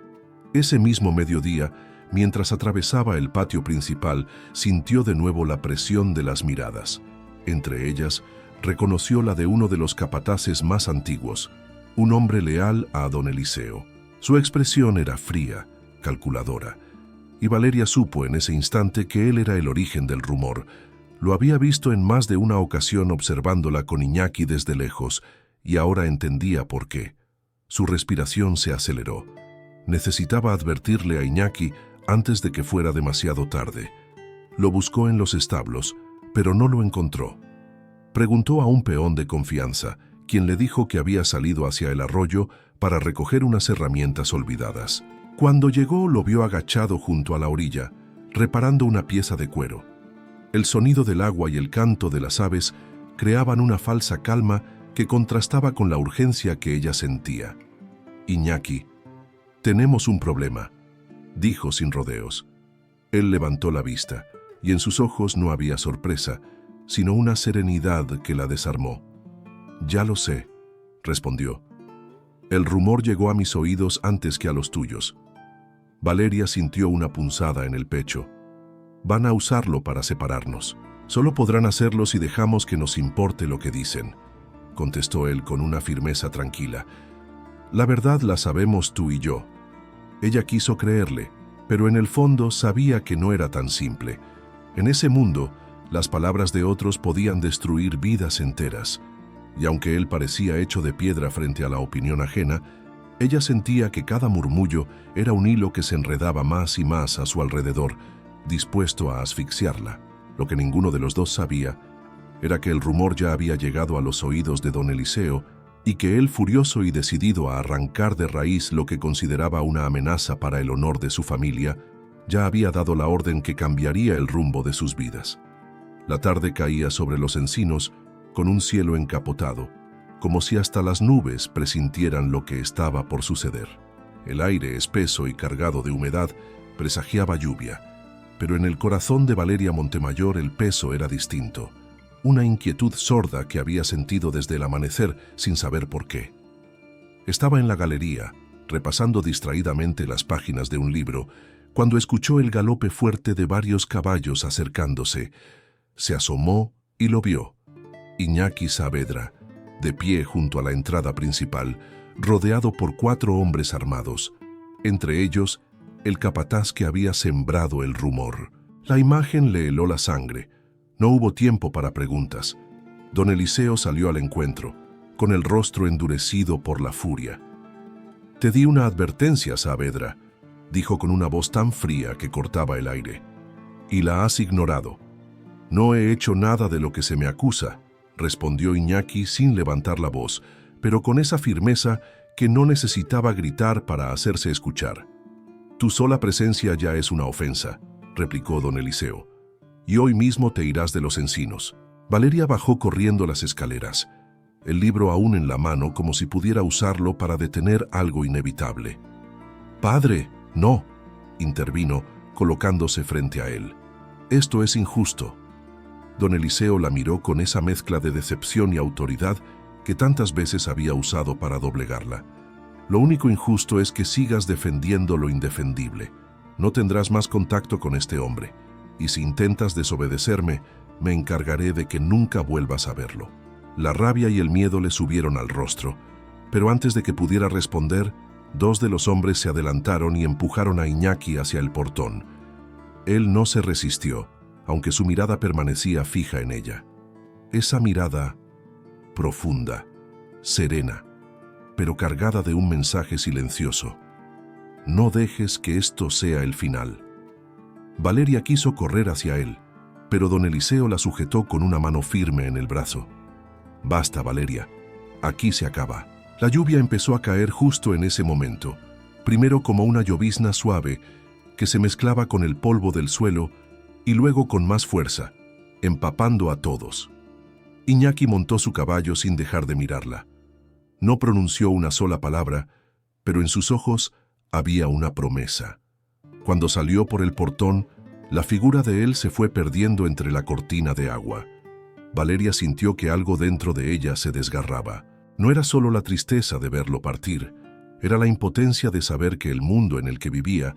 Ese mismo mediodía, mientras atravesaba el patio principal, sintió de nuevo la presión de las miradas. Entre ellas, reconoció la de uno de los capataces más antiguos, un hombre leal a don Eliseo. Su expresión era fría, calculadora, y Valeria supo en ese instante que él era el origen del rumor. Lo había visto en más de una ocasión observándola con Iñaki desde lejos, y ahora entendía por qué. Su respiración se aceleró. Necesitaba advertirle a Iñaki antes de que fuera demasiado tarde. Lo buscó en los establos, pero no lo encontró. Preguntó a un peón de confianza, quien le dijo que había salido hacia el arroyo para recoger unas herramientas olvidadas. Cuando llegó, lo vio agachado junto a la orilla, reparando una pieza de cuero. El sonido del agua y el canto de las aves creaban una falsa calma que contrastaba con la urgencia que ella sentía. «Iñaki, tenemos un problema», dijo sin rodeos. Él levantó la vista, y en sus ojos no había sorpresa, sino una serenidad que la desarmó. «Ya lo sé», respondió. «El rumor llegó a mis oídos antes que a los tuyos». Valeria sintió una punzada en el pecho. «Van a usarlo para separarnos. Solo podrán hacerlo si dejamos que nos importe lo que dicen», contestó él con una firmeza tranquila. «La verdad la sabemos tú y yo». Ella quiso creerle, pero en el fondo sabía que no era tan simple. En ese mundo, las palabras de otros podían destruir vidas enteras, y aunque él parecía hecho de piedra frente a la opinión ajena, ella sentía que cada murmullo era un hilo que se enredaba más y más a su alrededor, dispuesto a asfixiarla. Lo que ninguno de los dos sabía era que el rumor ya había llegado a los oídos de don Eliseo y que él, furioso y decidido a arrancar de raíz lo que consideraba una amenaza para el honor de su familia, ya había dado la orden que cambiaría el rumbo de sus vidas. La tarde caía sobre los encinos con un cielo encapotado, como si hasta las nubes presintieran lo que estaba por suceder. El aire, espeso y cargado de humedad, presagiaba lluvia, pero en el corazón de Valeria Montemayor el peso era distinto, una inquietud sorda que había sentido desde el amanecer sin saber por qué. Estaba en la galería, repasando distraídamente las páginas de un libro, cuando escuchó el galope fuerte de varios caballos acercándose. Se asomó y lo vio. Iñaki Saavedra, de pie junto a la entrada principal, rodeado por 4 hombres armados, entre ellos el capataz que había sembrado el rumor. La imagen le heló la sangre. No hubo tiempo para preguntas. Don Eliseo salió al encuentro, con el rostro endurecido por la furia. «Te di una advertencia, Saavedra», dijo con una voz tan fría que cortaba el aire. «Y la has ignorado». «No he hecho nada de lo que se me acusa», respondió Iñaki sin levantar la voz, pero con esa firmeza que no necesitaba gritar para hacerse escuchar. «Tu sola presencia ya es una ofensa», replicó don Eliseo. «Y hoy mismo te irás de los encinos». Valeria bajó corriendo las escaleras, el libro aún en la mano como si pudiera usarlo para detener algo inevitable. «Padre, no», intervino, colocándose frente a él. «Esto es injusto». Don Eliseo la miró con esa mezcla de decepción y autoridad que tantas veces había usado para doblegarla. «Lo único injusto es que sigas defendiendo lo indefendible. No tendrás más contacto con este hombre, y si intentas desobedecerme, me encargaré de que nunca vuelvas a verlo». La rabia y el miedo le subieron al rostro, pero antes de que pudiera responder, 2 de los hombres se adelantaron y empujaron a Iñaki hacia el portón. Él no se resistió, aunque su mirada permanecía fija en ella. Esa mirada profunda, serena, pero cargada de un mensaje silencioso. «No dejes que esto sea el final». Valeria quiso correr hacia él, pero don Eliseo la sujetó con una mano firme en el brazo. «Basta, Valeria. Aquí se acaba». La lluvia empezó a caer justo en ese momento, primero como una llovizna suave que se mezclaba con el polvo del suelo y luego con más fuerza, empapando a todos. Iñaki montó su caballo sin dejar de mirarla. No pronunció una sola palabra, pero en sus ojos había una promesa. Cuando salió por el portón, la figura de él se fue perdiendo entre la cortina de agua. Valeria sintió que algo dentro de ella se desgarraba. No era solo la tristeza de verlo partir, era la impotencia de saber que el mundo en el que vivía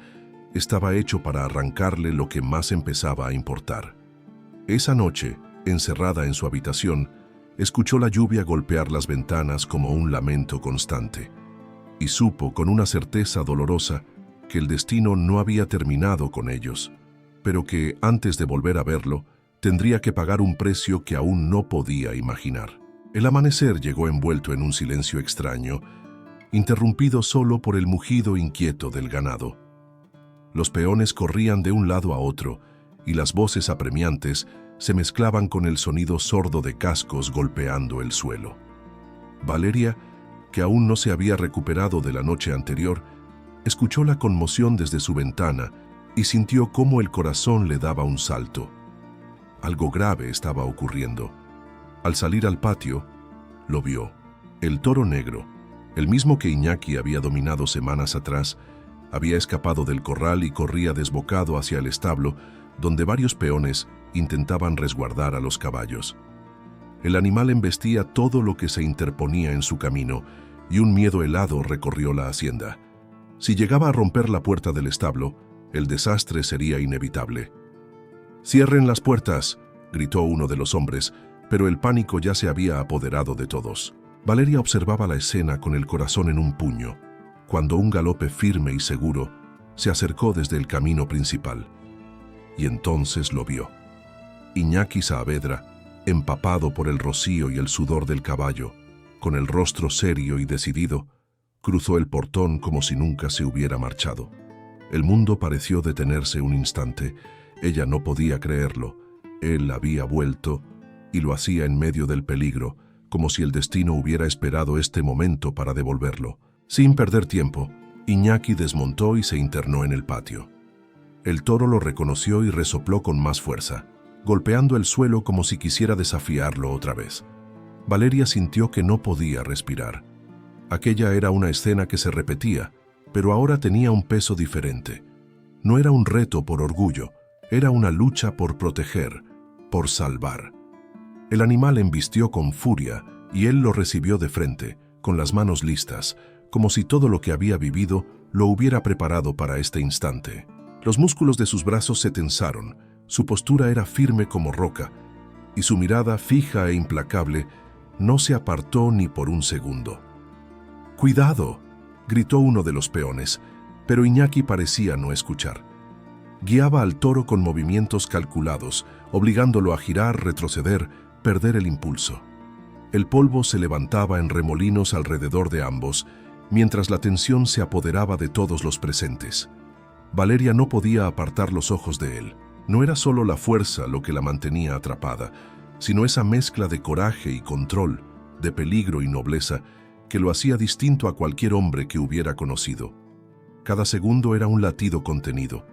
estaba hecho para arrancarle lo que más empezaba a importar. Esa noche, encerrada en su habitación, escuchó la lluvia golpear las ventanas como un lamento constante, y supo con una certeza dolorosa que el destino no había terminado con ellos, pero que, antes de volver a verlo, tendría que pagar un precio que aún no podía imaginar. El amanecer llegó envuelto en un silencio extraño, interrumpido solo por el mugido inquieto del ganado. Los peones corrían de un lado a otro, y las voces apremiantes se mezclaban con el sonido sordo de cascos golpeando el suelo. Valeria, que aún no se había recuperado de la noche anterior, escuchó la conmoción desde su ventana y sintió cómo el corazón le daba un salto. Algo grave estaba ocurriendo. Al salir al patio, lo vio. El toro negro, el mismo que Iñaki había dominado semanas atrás, había escapado del corral y corría desbocado hacia el establo, donde varios peones intentaban resguardar a los caballos. El animal embestía todo lo que se interponía en su camino, y un miedo helado recorrió la hacienda. Si llegaba a romper la puerta del establo, el desastre sería inevitable. «¡Cierren las puertas!», gritó uno de los hombres, pero el pánico ya se había apoderado de todos. Valeria observaba la escena con el corazón en un puño, cuando un galope firme y seguro se acercó desde el camino principal. Y entonces lo vio. Iñaki Saavedra, empapado por el rocío y el sudor del caballo, con el rostro serio y decidido, cruzó el portón como si nunca se hubiera marchado. El mundo pareció detenerse un instante. Ella no podía creerlo. Él había vuelto y lo hacía en medio del peligro, como si el destino hubiera esperado este momento para devolverlo. Sin perder tiempo, Iñaki desmontó y se internó en el patio. El toro lo reconoció y resopló con más fuerza, golpeando el suelo como si quisiera desafiarlo otra vez. Valeria sintió que no podía respirar. Aquella era una escena que se repetía, pero ahora tenía un peso diferente. No era un reto por orgullo, era una lucha por proteger, por salvar. El animal embistió con furia y él lo recibió de frente, con las manos listas, como si todo lo que había vivido lo hubiera preparado para este instante. Los músculos de sus brazos se tensaron, su postura era firme como roca, y su mirada fija e implacable no se apartó ni por un segundo. «¡Cuidado!», gritó uno de los peones, pero Iñaki parecía no escuchar. Guiaba al toro con movimientos calculados, obligándolo a girar, retroceder, perder el impulso. El polvo se levantaba en remolinos alrededor de ambos, mientras la tensión se apoderaba de todos los presentes. Valeria no podía apartar los ojos de él. No era solo la fuerza lo que la mantenía atrapada, sino esa mezcla de coraje y control, de peligro y nobleza, que lo hacía distinto a cualquier hombre que hubiera conocido. Cada segundo era un latido contenido,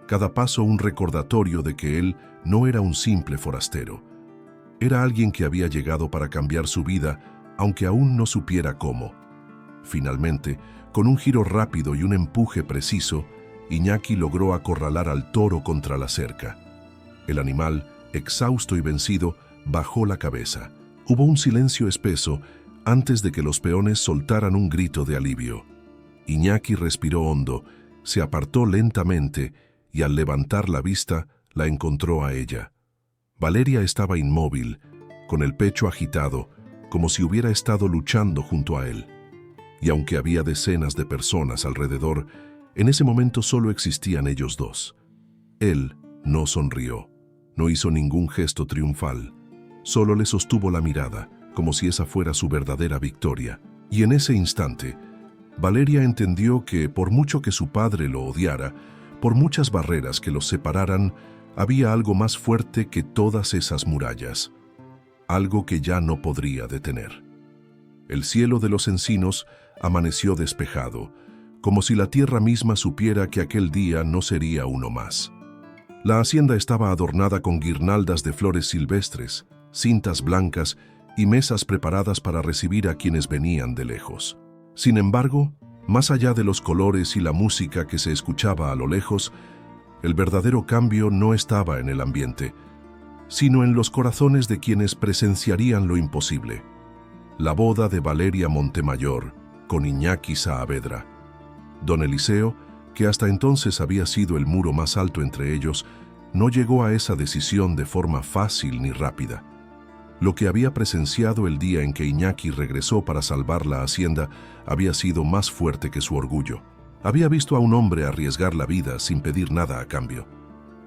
cada paso un recordatorio de que él no era un simple forastero. Era alguien que había llegado para cambiar su vida, aunque aún no supiera cómo. Finalmente, con un giro rápido y un empuje preciso, Iñaki logró acorralar al toro contra la cerca. El animal, exhausto y vencido, bajó la cabeza. Hubo un silencio espeso antes de que los peones soltaran un grito de alivio. Iñaki respiró hondo, se apartó lentamente y al levantar la vista la encontró a ella. Valeria estaba inmóvil, con el pecho agitado, como si hubiera estado luchando junto a él. Y aunque había decenas de personas alrededor, en ese momento solo existían ellos dos. Él no sonrió, no hizo ningún gesto triunfal, solo le sostuvo la mirada, como si esa fuera su verdadera victoria. Y en ese instante, Valeria entendió que, por mucho que su padre lo odiara, por muchas barreras que los separaran, había algo más fuerte que todas esas murallas, algo que ya no podría detener. El cielo de los encinos amaneció despejado, como si la tierra misma supiera que aquel día no sería uno más. La hacienda estaba adornada con guirnaldas de flores silvestres, cintas blancas y mesas preparadas para recibir a quienes venían de lejos. Sin embargo, más allá de los colores y la música que se escuchaba a lo lejos, el verdadero cambio no estaba en el ambiente, sino en los corazones de quienes presenciarían lo imposible: la boda de Valeria Montemayor con Iñaki Saavedra. Don Eliseo, que hasta entonces había sido el muro más alto entre ellos, no llegó a esa decisión de forma fácil ni rápida. Lo que había presenciado el día en que Iñaki regresó para salvar la hacienda había sido más fuerte que su orgullo. Había visto a un hombre arriesgar la vida sin pedir nada a cambio,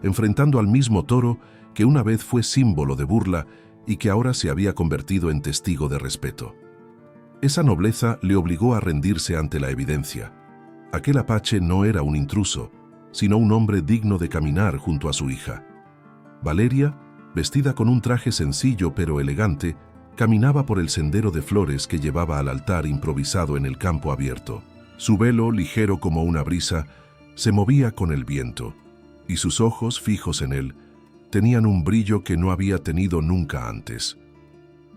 enfrentando al mismo toro que una vez fue símbolo de burla y que ahora se había convertido en testigo de respeto. Esa nobleza le obligó a rendirse ante la evidencia. Aquel apache no era un intruso, sino un hombre digno de caminar junto a su hija. Valeria, vestida con un traje sencillo pero elegante, caminaba por el sendero de flores que llevaba al altar improvisado en el campo abierto. Su velo, ligero como una brisa, se movía con el viento, y sus ojos, fijos en él, tenían un brillo que no había tenido nunca antes.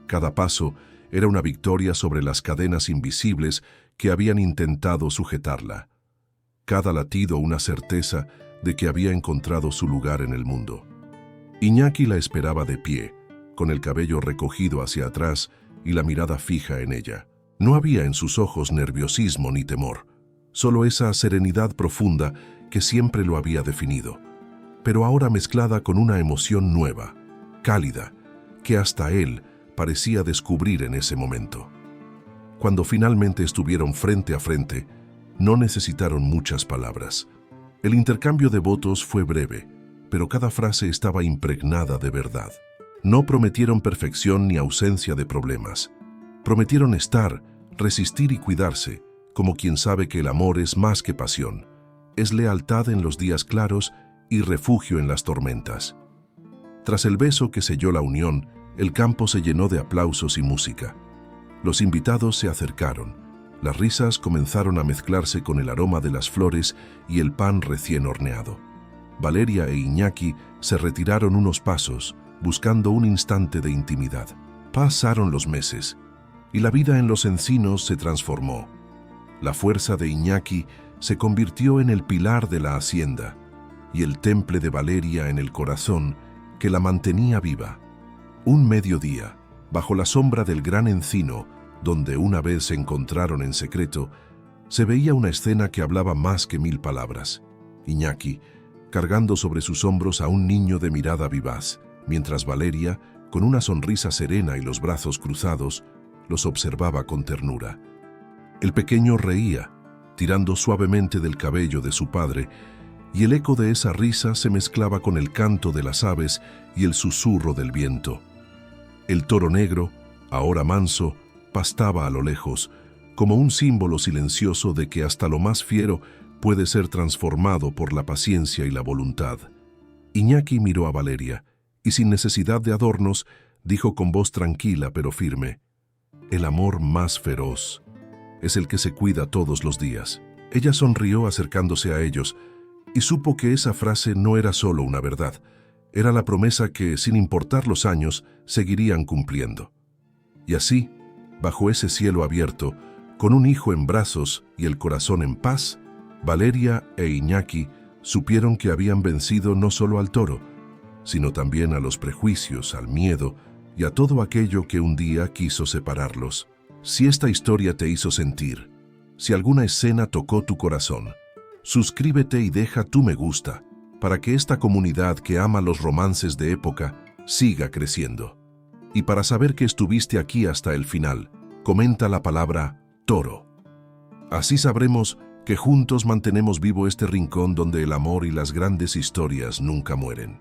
Cada paso era una victoria sobre las cadenas invisibles que habían intentado sujetarla. Cada latido una certeza de que había encontrado su lugar en el mundo. Iñaki la esperaba de pie, con el cabello recogido hacia atrás y la mirada fija en ella. No había en sus ojos nerviosismo ni temor, solo esa serenidad profunda que siempre lo había definido, pero ahora mezclada con una emoción nueva, cálida, que hasta él parecía descubrir en ese momento. Cuando finalmente estuvieron frente a frente, no necesitaron muchas palabras. El intercambio de votos fue breve, pero cada frase estaba impregnada de verdad. No prometieron perfección ni ausencia de problemas. Prometieron estar, resistir y cuidarse, como quien sabe que el amor es más que pasión. Es lealtad en los días claros y refugio en las tormentas. Tras el beso que selló la unión, el campo se llenó de aplausos y música. Los invitados se acercaron. Las risas comenzaron a mezclarse con el aroma de las flores y el pan recién horneado. Valeria e Iñaki se retiraron unos pasos, buscando un instante de intimidad. Pasaron los meses, y la vida en los encinos se transformó. La fuerza de Iñaki se convirtió en el pilar de la hacienda, y el temple de Valeria en el corazón que la mantenía viva. Un mediodía, bajo la sombra del gran encino, donde una vez se encontraron en secreto, se veía una escena que hablaba más que 1000 palabras. Iñaki, cargando sobre sus hombros a un niño de mirada vivaz, mientras Valeria, con una sonrisa serena y los brazos cruzados, los observaba con ternura. El pequeño reía, tirando suavemente del cabello de su padre, y el eco de esa risa se mezclaba con el canto de las aves y el susurro del viento. El toro negro, ahora manso, pastaba a lo lejos, como un símbolo silencioso de que hasta lo más fiero puede ser transformado por la paciencia y la voluntad. Iñaki miró a Valeria, y sin necesidad de adornos, dijo con voz tranquila pero firme: «El amor más feroz es el que se cuida todos los días». Ella sonrió acercándose a ellos, y supo que esa frase no era solo una verdad, era la promesa que, sin importar los años, seguirían cumpliendo. Y así, bajo ese cielo abierto, con un hijo en brazos y el corazón en paz, Valeria e Iñaki supieron que habían vencido no solo al toro, sino también a los prejuicios, al miedo y a todo aquello que un día quiso separarlos. Si esta historia te hizo sentir, si alguna escena tocó tu corazón, suscríbete y deja tu me gusta para que esta comunidad que ama los romances de época siga creciendo. Y para saber que estuviste aquí hasta el final, comenta la palabra toro. Así sabremos que juntos mantenemos vivo este rincón donde el amor y las grandes historias nunca mueren.